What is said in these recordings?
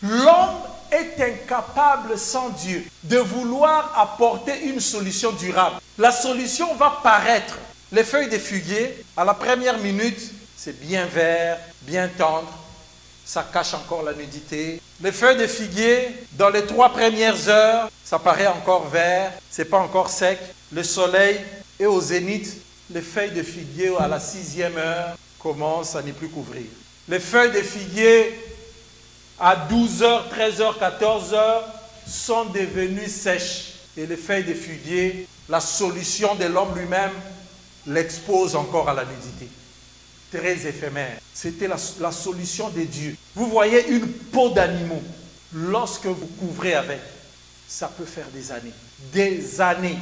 L'homme est incapable sans Dieu de vouloir apporter une solution durable. La solution va paraître. Les feuilles de figuier, à la première minute, c'est bien vert, bien tendre. Ça cache encore la nudité. Les feuilles de figuier, dans les 3 premières heures, ça paraît encore vert, c'est pas encore sec. Le soleil est au zénith. Les feuilles de figuier, à la 6e heure, commencent à n'y plus couvrir. Les feuilles de figuier, à 12h, 13h, 14h, sont devenues sèches. Et les feuilles de figuier, la solution de l'homme lui-même, l'expose encore à la nudité. Très éphémère. C'était la solution de Dieu. Vous voyez une peau d'animaux, lorsque vous couvrez avec, ça peut faire des années. Des années.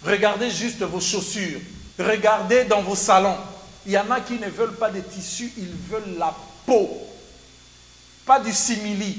Regardez juste vos chaussures. Regardez dans vos salons. Il y en a qui ne veulent pas de tissu, ils veulent la peau. Pas du simili,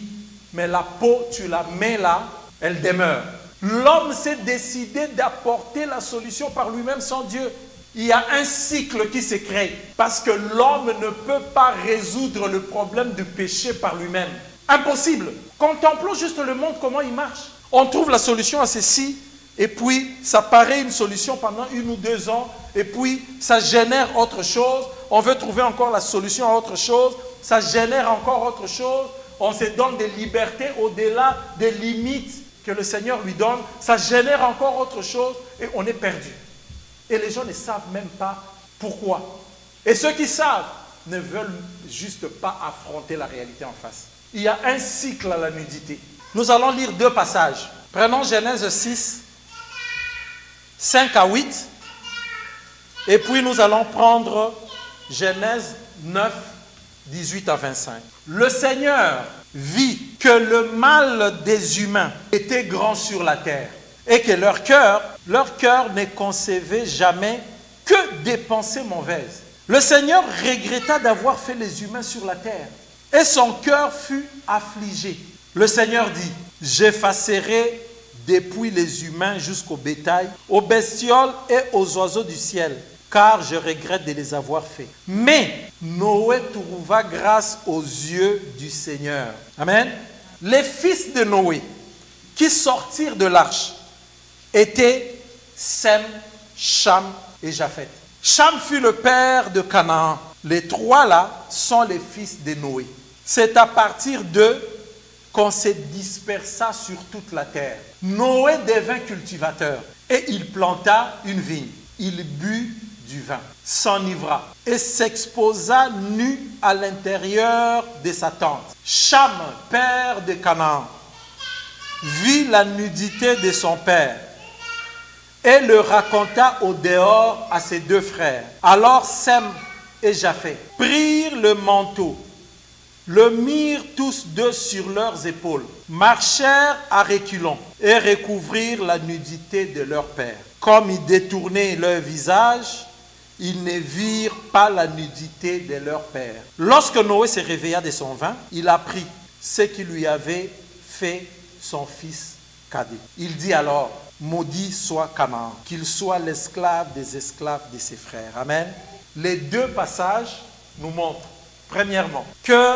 mais la peau, tu la mets là, elle demeure. L'homme s'est décidé d'apporter la solution par lui-même sans Dieu. Il y a un cycle qui se crée parce que l'homme ne peut pas résoudre le problème du péché par lui-même. Impossible. Contemplons juste le monde, comment il marche. On trouve la solution à ceci et puis ça paraît une solution pendant 1 ou 2 ans et puis ça génère autre chose. On veut trouver encore la solution à autre chose. Ça génère encore autre chose. On se donne des libertés au-delà des limites que le Seigneur lui donne. Ça génère encore autre chose et on est perdu. Et les gens ne savent même pas pourquoi. Et ceux qui savent ne veulent juste pas affronter la réalité en face. Il y a un cycle à la nudité. Nous allons lire 2 passages. Prenons Genèse 6, 5 à 8. Et puis nous allons prendre Genèse 9, 18 à 25. Le Seigneur vit que le mal des humains était grand sur la terre et que leur cœur ne concevait jamais que des pensées mauvaises. Le Seigneur regretta d'avoir fait les humains sur la terre et son cœur fut affligé. Le Seigneur dit, j'effacerai depuis les humains jusqu'au bétail, aux bestioles et aux oiseaux du ciel, car je regrette de les avoir faits. Mais Noé trouva grâce aux yeux du Seigneur. Amen. Les fils de Noé qui sortirent de l'arche étaient Sem, Cham et Japheth. Cham fut le père de Canaan. Les 3 là sont les fils de Noé. C'est à partir d'eux qu'on se dispersa sur toute la terre. Noé devint cultivateur et il planta une vigne. Il but du vin, s'enivra et s'exposa nu à l'intérieur de sa tente. Cham, père de Canaan, vit la nudité de son père et le raconta au dehors à ses 2 frères. Alors Sem et Japheth prirent le manteau, le mirent tous 2 sur leurs épaules, marchèrent à reculons et recouvrirent la nudité de leur père. Comme ils détournaient leur visage, ils ne virent pas la nudité de leur père. Lorsque Noé se réveilla de son vin, il apprit ce qui lui avait fait son fils cadet. Il dit alors, maudit soit Canaan, qu'il soit l'esclave des esclaves de ses frères. Amen. Les 2 passages nous montrent, premièrement, que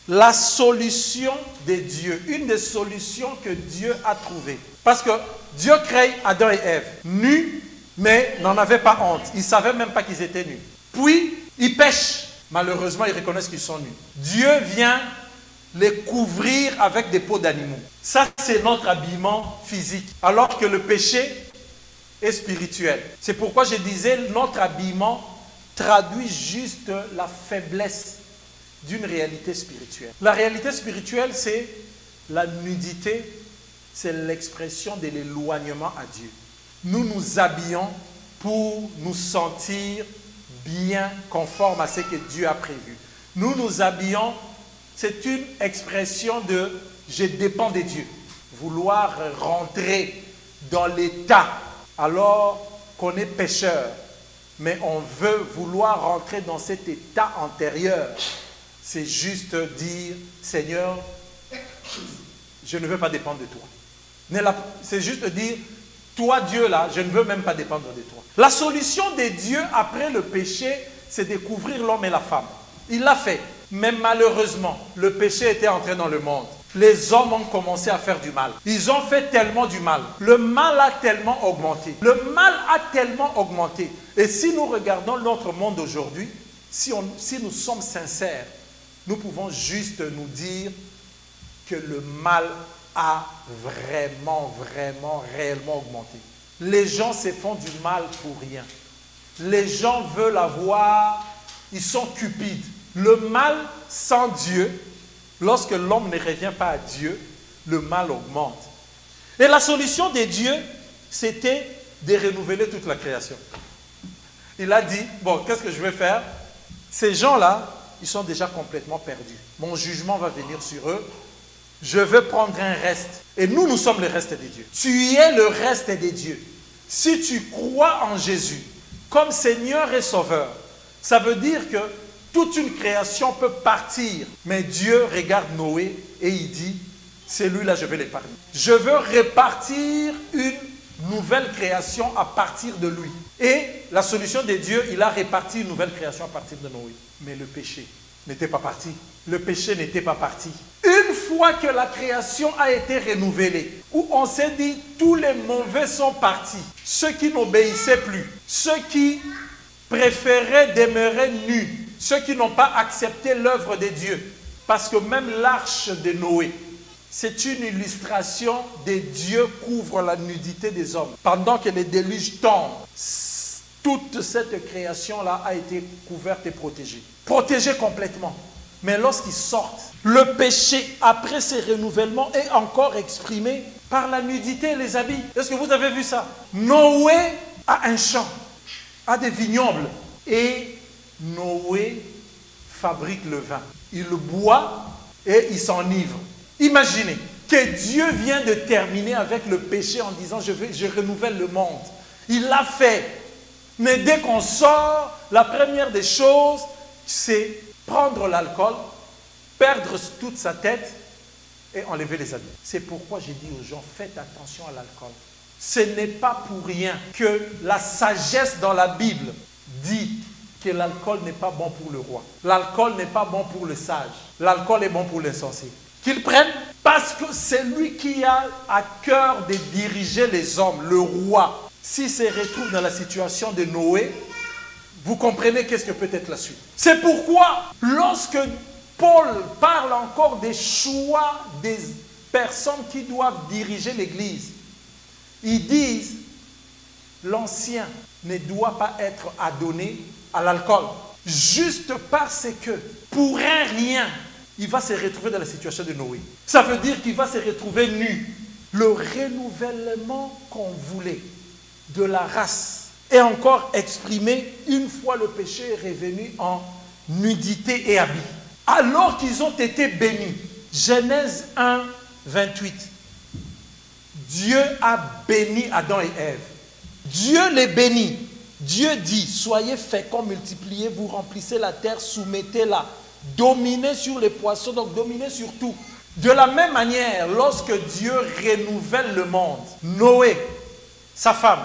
la solution de Dieu, une des solutions que Dieu a trouvées, parce que Dieu crée Adam et Ève nus, mais n'en avaient pas honte. Ils ne savaient même pas qu'ils étaient nus. Puis, ils pêchent. Malheureusement, ils reconnaissent qu'ils sont nus. Dieu vient les couvrir avec des peaux d'animaux. Ça, c'est notre habillement physique. Alors que le péché est spirituel. C'est pourquoi je disais, notre habillement traduit juste la faiblesse d'une réalité spirituelle. La réalité spirituelle, c'est la nudité, c'est l'expression de l'éloignement à Dieu. Nous nous habillons pour nous sentir bien conformes à ce que Dieu a prévu. Nous nous habillons, c'est une expression de « je dépends de Dieu ». Vouloir rentrer dans l'état alors qu'on est pécheur, mais on veut vouloir rentrer dans cet état antérieur. C'est juste dire « Seigneur, je ne veux pas dépendre de toi ». C'est juste dire « Toi, Dieu, là, je ne veux même pas dépendre de toi. » La solution de Dieu après le péché, c'est de couvrir l'homme et la femme. Il l'a fait. Mais malheureusement, le péché était entré dans le monde. les hommes ont commencé à faire du mal. Ils ont fait tellement du mal. Le mal a tellement augmenté. Le mal a tellement augmenté. Et si nous regardons notre monde aujourd'hui, si nous sommes sincères, nous pouvons juste nous dire que le mal a vraiment, réellement augmenté. Les gens se font du mal pour rien. Les gens veulent avoir, ils sont cupides. Le mal sans Dieu, lorsque l'homme ne revient pas à Dieu, le mal augmente. Et la solution de Dieu, c'était de renouveler toute la création. Il a dit, bon, qu'est-ce que je vais faire? Ces gens-là, ils sont déjà complètement perdus. Mon jugement va venir sur eux. Je veux prendre un reste. Et nous sommes le reste de Dieu. Tu es le reste de Dieu. Si tu crois en Jésus comme Seigneur et Sauveur, ça veut dire que toute une création peut partir. Mais Dieu regarde Noé et il dit, celui-là, je vais l'épargner. Je veux répartir une nouvelle création à partir de lui. Et la solution de Dieu, il a réparti une nouvelle création à partir de Noé. Mais le péché n'était pas parti. Le péché n'était pas parti. Une fois que la création a été renouvelée, où on s'est dit, tous les mauvais sont partis, ceux qui n'obéissaient plus, ceux qui préféraient demeurer nus, ceux qui n'ont pas accepté l'œuvre de Dieu, parce que même l'arche de Noé, c'est une illustration de Dieu couvre la nudité des hommes. Pendant que les déluges tombent, toute cette création-là a été couverte et protégée. Protégée complètement. Mais lorsqu'ils sortent, le péché, après ces renouvellements, est encore exprimé par la nudité et les habits. Est-ce que vous avez vu ça? Noé a un champ, a des vignobles. Et Noé fabrique le vin. Il le boit et il s'enivre. Imaginez que Dieu vient de terminer avec le péché en disant je renouvelle le monde. Il l'a fait. Mais dès qu'on sort, la première des choses, c'est prendre l'alcool, perdre toute sa tête et enlever les habits. C'est pourquoi j'ai dit aux gens, faites attention à l'alcool. Ce n'est pas pour rien que la sagesse dans la Bible dit que l'alcool n'est pas bon pour le roi. L'alcool n'est pas bon pour le sage. L'alcool est bon pour l'insensé. Qu'ils prennent parce que c'est lui qui a à cœur de diriger les hommes, le roi. S'il se retrouve dans la situation de Noé, vous comprenez qu'est-ce que peut être la suite. C'est pourquoi, lorsque Paul parle encore des choix des personnes qui doivent diriger l'Église, ils disent, l'ancien ne doit pas être adonné à l'alcool. Juste parce que, pour un rien, il va se retrouver dans la situation de Noé. Ça veut dire qu'il va se retrouver nu. Le renouvellement qu'on voulait de la race est encore exprimé une fois le péché est revenu en nudité et habit. Alors qu'ils ont été bénis. Genèse 1, 28. Dieu a béni Adam et Ève. Dieu les bénit. Dieu dit, soyez féconds, multipliez-vous, remplissez la terre, soumettez-la, dominez sur les poissons, donc dominez sur tout. De la même manière, lorsque Dieu renouvelle le monde, Noé, sa femme,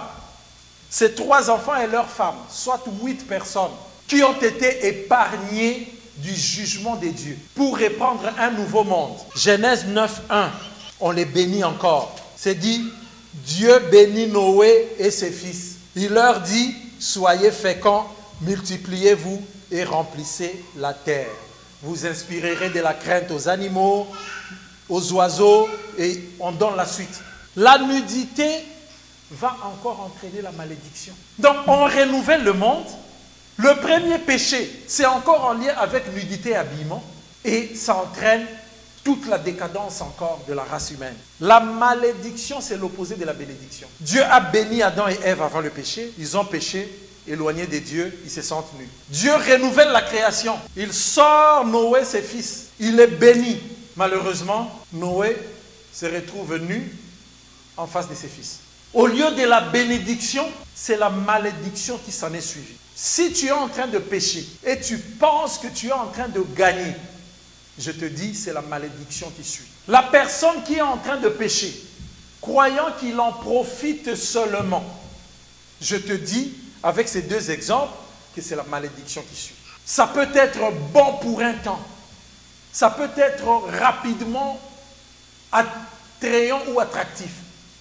ses 3 enfants et leurs femmes, soit 8 personnes, qui ont été épargnées du jugement de Dieu pour répandre un nouveau monde. Genèse 9, 1, on les bénit encore. C'est dit, Dieu bénit Noé et ses fils. Il leur dit, soyez féconds, multipliez-vous et remplissez la terre. Vous inspirerez de la crainte aux animaux, aux oiseaux, et on donne la suite. La nudité va encore entraîner la malédiction. Donc on renouvelle le monde. Le premier péché, c'est encore en lien avec nudité et habillement, et ça entraîne toute la décadence encore de la race humaine. La malédiction, c'est l'opposé de la bénédiction. Dieu a béni Adam et Ève avant le péché. Ils ont péché, éloignés de Dieu, ils se sentent nus. Dieu renouvelle la création. Il sort Noé, ses fils. Il est béni. Malheureusement, Noé se retrouve nu en face de ses fils. Au lieu de la bénédiction, c'est la malédiction qui s'en est suivie. Si tu es en train de pécher et tu penses que tu es en train de gagner, je te dis, c'est la malédiction qui suit. La personne qui est en train de pécher, croyant qu'il en profite seulement, je te dis, avec ces 2 exemples, que c'est la malédiction qui suit. Ça peut être bon pour un temps. Ça peut être rapidement attrayant ou attractif.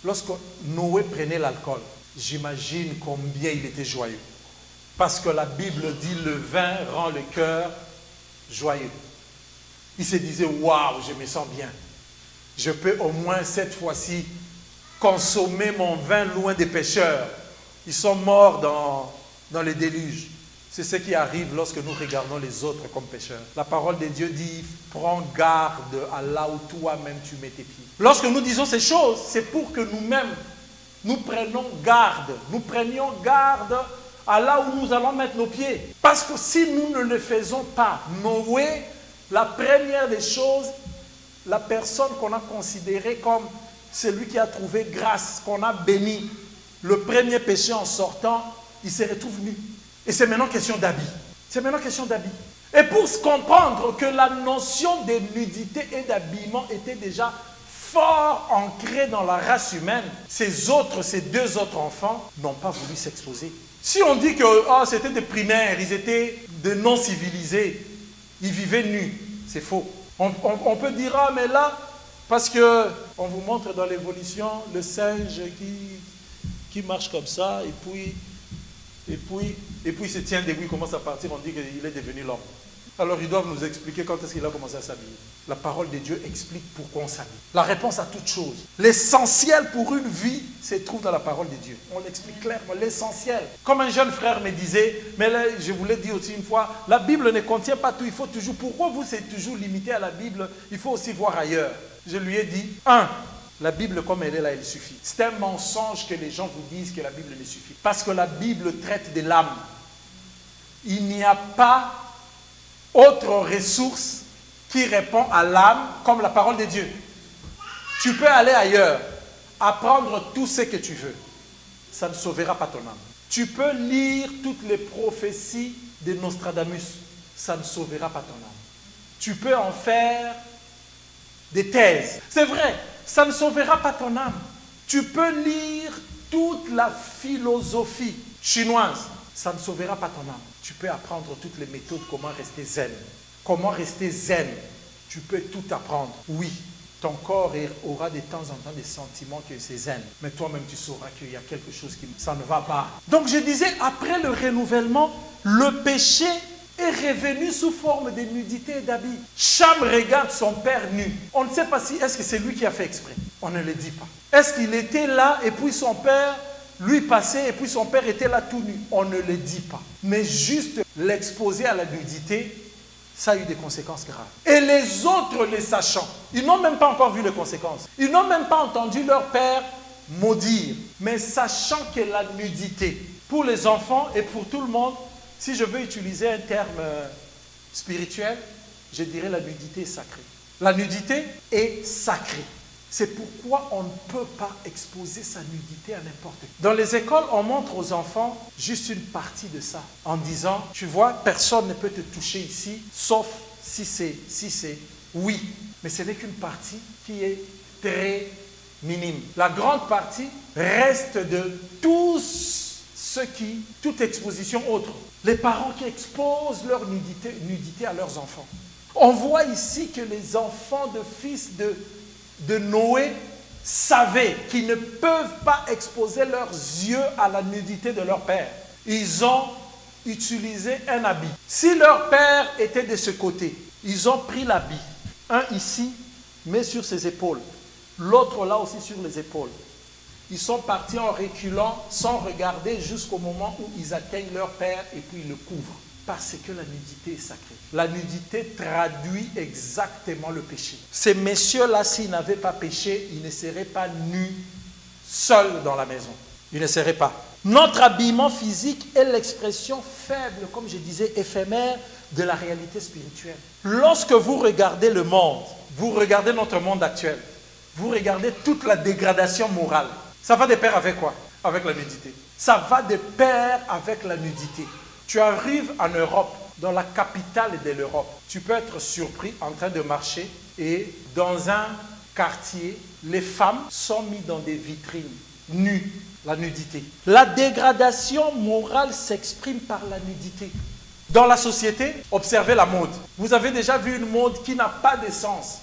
Lorsque Noé prenait l'alcool, j'imagine combien il était joyeux. Parce que la Bible dit le vin rend le cœur joyeux. Il se disait, waouh, je me sens bien. Je peux au moins cette fois-ci consommer mon vin loin des pécheurs. Ils sont morts dans le déluge. C'est ce qui arrive lorsque nous regardons les autres comme pécheurs. La parole de Dieu dit, prends garde à là où toi-même tu mets tes pieds. Lorsque nous disons ces choses, c'est pour que nous-mêmes, nous prenions garde. Nous prenions garde à là où nous allons mettre nos pieds. Parce que si nous ne le faisons pas, Noé, la première des choses, la personne qu'on a considérée comme celui qui a trouvé grâce, qu'on a béni, le premier péché en sortant, il se retrouve nu. Et c'est maintenant question d'habit. C'est maintenant question d'habit. Et pour se comprendre que la notion de nudité et d'habillement était déjà fort ancrée dans la race humaine, ces deux autres enfants n'ont pas voulu s'exposer. Si on dit que c'était des primaires, ils étaient des non-civilisés, ils vivaient nus, c'est faux. On peut dire, mais là, parce qu'on vous montre dans l'évolution le singe qui marche comme ça, et puis il se tient debout, il commence à partir, on dit qu'il est devenu l'homme. Alors ils doivent nous expliquer quand est-ce qu'il a commencé à s'habiller. La parole de Dieu explique pourquoi on s'habille. La réponse à toute chose. L'essentiel pour une vie se trouve dans la parole de Dieu. On l'explique clairement, l'essentiel. Comme un jeune frère me disait, mais là, je vous l'ai dit aussi une fois, la Bible ne contient pas tout, il faut toujours, pourquoi vous êtes toujours limité à la Bible? Il faut aussi voir ailleurs. Je lui ai dit, la Bible comme elle est là, elle suffit. C'est un mensonge que les gens vous disent que la Bible ne suffit. Parce que la Bible traite de l'âme. Il n'y a pas autre ressource qui répond à l'âme comme la parole de Dieu. Tu peux aller ailleurs, apprendre tout ce que tu veux. Ça ne sauvera pas ton âme. Tu peux lire toutes les prophéties de Nostradamus. Ça ne sauvera pas ton âme. Tu peux en faire des thèses. C'est vrai, ça ne sauvera pas ton âme. Tu peux lire toute la philosophie chinoise. Ça ne sauvera pas ton âme. Tu peux apprendre toutes les méthodes, comment rester zen. Comment rester zen. Tu peux tout apprendre. Oui, ton corps aura de temps en temps des sentiments que c'est zen. Mais toi-même, tu sauras qu'il y a quelque chose qui ça ne va pas. Donc je disais, après le renouvellement, le péché est revenu sous forme de nudité et d'habit. Cham regarde son père nu. On ne sait pas si est-ce que c'est lui qui a fait exprès. On ne le dit pas. Est-ce qu'il était là et puis son père lui passait et puis son père était là tout nu? On ne le dit pas. Mais juste l'exposer à la nudité, ça a eu des conséquences graves. Et les autres, les sachant, ils n'ont même pas encore vu les conséquences. Ils n'ont même pas entendu leur père maudire. Mais sachant que la nudité, pour les enfants et pour tout le monde, si je veux utiliser un terme spirituel, je dirais la nudité est sacrée. La nudité est sacrée. C'est pourquoi on ne peut pas exposer sa nudité à n'importe qui. Dans les écoles, on montre aux enfants juste une partie de ça, en disant, tu vois, personne ne peut te toucher ici, sauf si c'est oui. Mais ce n'est qu'une partie qui est très minime. La grande partie reste de toute exposition autre. Les parents qui exposent leur nudité à leurs enfants. On voit ici que les enfants de fils de Noé savaient qu'ils ne peuvent pas exposer leurs yeux à la nudité de leur père. Ils ont utilisé un habit. Si leur père était de ce côté, ils ont pris l'habit. Un ici, mais sur ses épaules. L'autre là aussi sur les épaules. Ils sont partis en reculant sans regarder jusqu'au moment où ils atteignent leur père et puis ils le couvrent. Parce que la nudité est sacrée. La nudité traduit exactement le péché. Ces messieurs-là, s'ils n'avaient pas péché, ils ne seraient pas nus seuls dans la maison. Ils ne seraient pas. Notre habillement physique est l'expression faible, comme je disais, éphémère de la réalité spirituelle. Lorsque vous regardez le monde, vous regardez notre monde actuel, vous regardez toute la dégradation morale. Ça va de pair avec quoi? Avec la nudité. Ça va de pair avec la nudité. Tu arrives en Europe, dans la capitale de l'Europe. Tu peux être surpris en train de marcher et dans un quartier, les femmes sont mises dans des vitrines, nues, la nudité. La dégradation morale s'exprime par la nudité. Dans la société, observez la mode. Vous avez déjà vu une mode qui n'a pas de sens.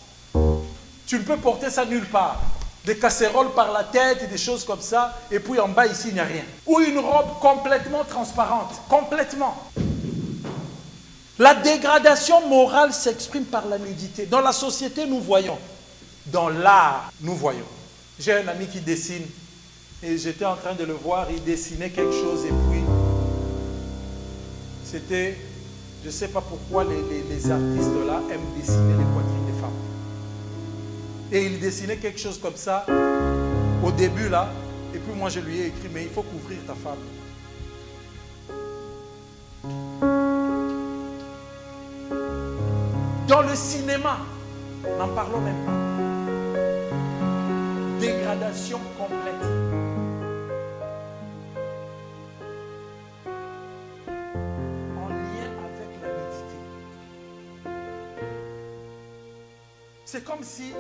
Tu ne peux porter ça nulle part. Des casseroles par la tête et des choses comme ça. Et puis en bas ici, il n'y a rien. Ou une robe complètement transparente. Complètement. La dégradation morale s'exprime par la nudité. Dans la société, nous voyons. Dans l'art, nous voyons. J'ai un ami qui dessine. Et j'étais en train de le voir. Il dessinait quelque chose. Et puis, c'était... Je ne sais pas pourquoi les artistes là aiment dessiner les poitrines des femmes. Et il dessinait quelque chose comme ça au début là. Et puis moi je lui ai écrit, mais il faut couvrir ta femme. Dans le cinéma, n'en parlons même pas. Dégradation complète. En lien avec la nudité. C'est comme si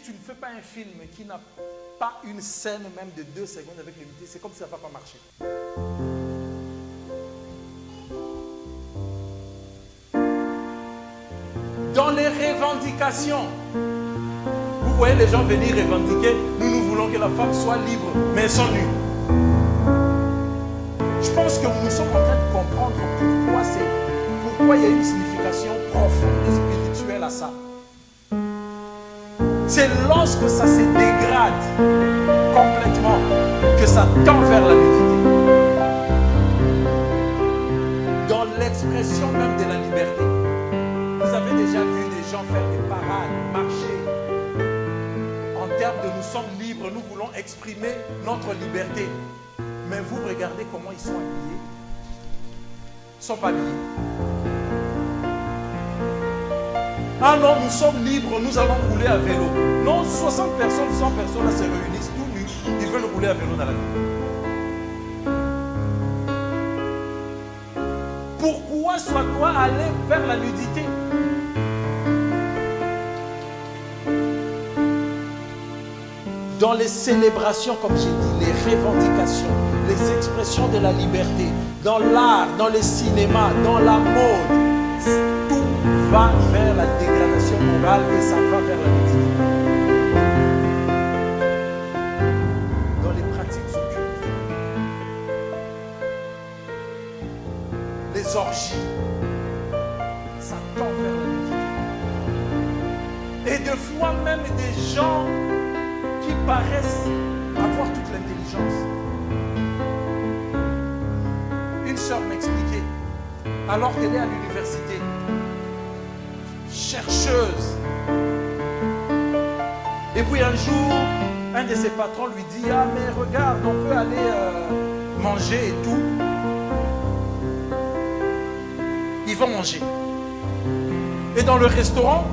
tu ne fais pas un film qui n'a pas une scène même de 2 secondes avec la nudité, c'est comme si ça ne va pas marcher. Dans les revendications, vous voyez les gens venir revendiquer, nous voulons que la femme soit libre, mais elles sont nues. Je pense que nous sommes en train de comprendre pourquoi il y a une signification profonde et spirituelle à ça. C'est lorsque ça se dégrade complètement que ça tend vers la nudité. Dans l'expression même de la liberté. Vous avez déjà vu des gens faire des parades, marcher. En termes de nous sommes libres, nous voulons exprimer notre liberté. Mais vous regardez comment ils sont habillés. Ils ne sont pas habillés. Ah non, nous sommes libres, nous allons rouler à vélo. Non, 60 personnes, 100 personnes là, se réunissent tout nus. Ils veulent rouler à vélo dans la ville. Pourquoi sois-toi allé vers la nudité? Dans les célébrations, comme j'ai dit, les revendications, les expressions de la liberté, dans l'art, dans le cinéma, dans la mode, tout va vers la dégradation morale et ça va vers la nudité. Dans les pratiques occultes, les orgies, ça tend vers la nudité. Et de fois même des gens qui paraissent avoir toute l'intelligence. Une sœur m'expliquait, alors qu'elle est à l'université, chercheuse. Et puis un jour, un de ses patrons lui dit, ah mais regarde, on peut aller manger et tout. Ils vont manger. Et dans le restaurant,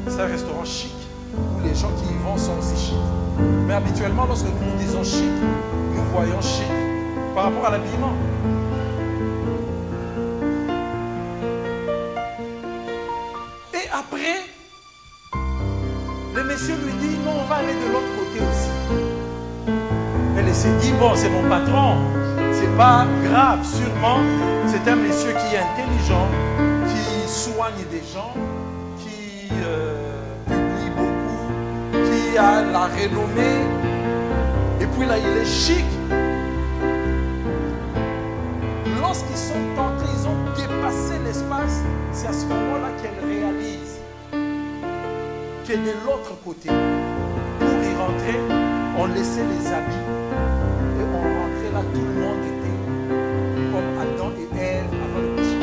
c'est un restaurant chic, où les gens qui y vont sont aussi chic. Mais habituellement, lorsque nous disons chic, nous voyons chic par rapport à l'habillement. Et après, le monsieur lui dit, non, on va aller de l'autre côté aussi. Elle s'est dit, bon, c'est mon patron, c'est pas grave, sûrement, c'est un monsieur qui est intelligent, qui soigne des gens, qui publie beaucoup, qui a la renommée, et puis là, il est chic. Lorsqu'ils sont entrés, ils ont dépassé l'espace, c'est à ce moment-là qu'elle réalise que de l'autre côté, pour y rentrer, on laissait les habits et on rentrait là, tout le monde était comme Adam et Ève avant le péché.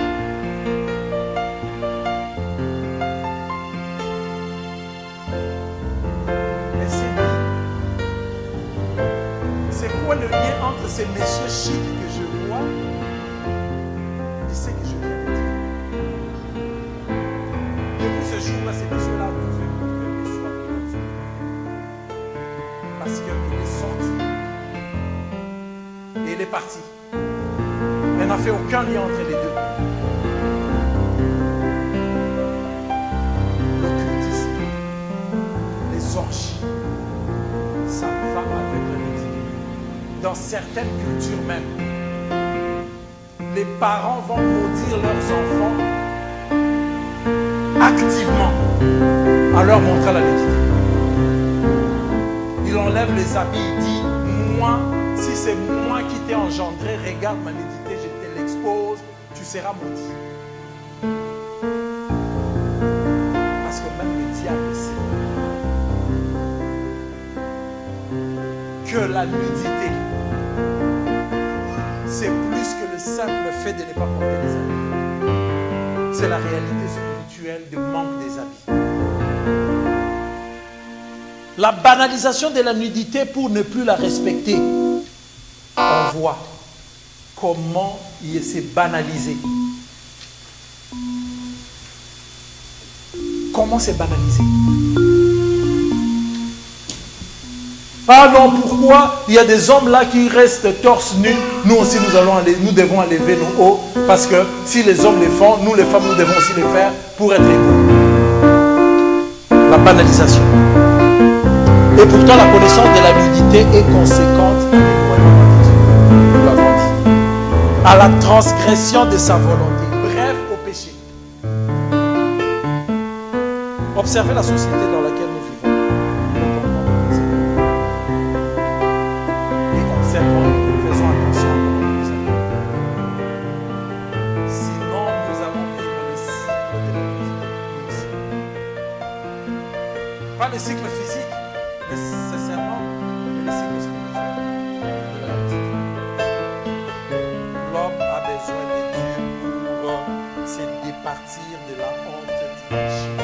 Elle s'est dit, c'est quoi le lien entre ces messieurs chics que je vois et ce que je viens de dire? Depuis ce jour-là, ces messieurs-là ont fait le soir. Parce qu'il est sorti et il est parti. Elle n'a fait aucun lien entre les deux. L'occultisme, les orgies, ça va avec la nudité. Dans certaines cultures même, les parents vont maudire leurs enfants activement. en leur montrant la nudité. Il enlève les habits, il dit, moi, si c'est moi qui t'ai engendré, regarde ma nudité, je te l'expose, tu seras maudit. Parce que même le diable sait que la nudité, c'est plus que le simple fait de ne pas porter les habits. C'est la réalité spirituelle du manque des habits. La banalisation de la nudité pour ne plus la respecter. On voit comment il s'est banalisé. Comment c'est banalisé? Ah non, pourquoi il y a des hommes là qui restent torse nu? Nous aussi, nous devons enlever nos hauts. Parce que si les hommes les font, nous les femmes, nous devons aussi les faire pour être égaux. La banalisation. Et pourtant, la connaissance de la nudité est conséquente à la transgression de sa volonté. Bref, au péché. Observez la société dans laquelle nous vivons. Et observons, faisons attention à comment nous allons. Sinon, nous allons vivre le cycle de la nudité. Pas le cycle physique, nécessairement, mais le cycle spirituel de la nudité. L'homme a besoin de Dieu pour se départir de la honte du péché.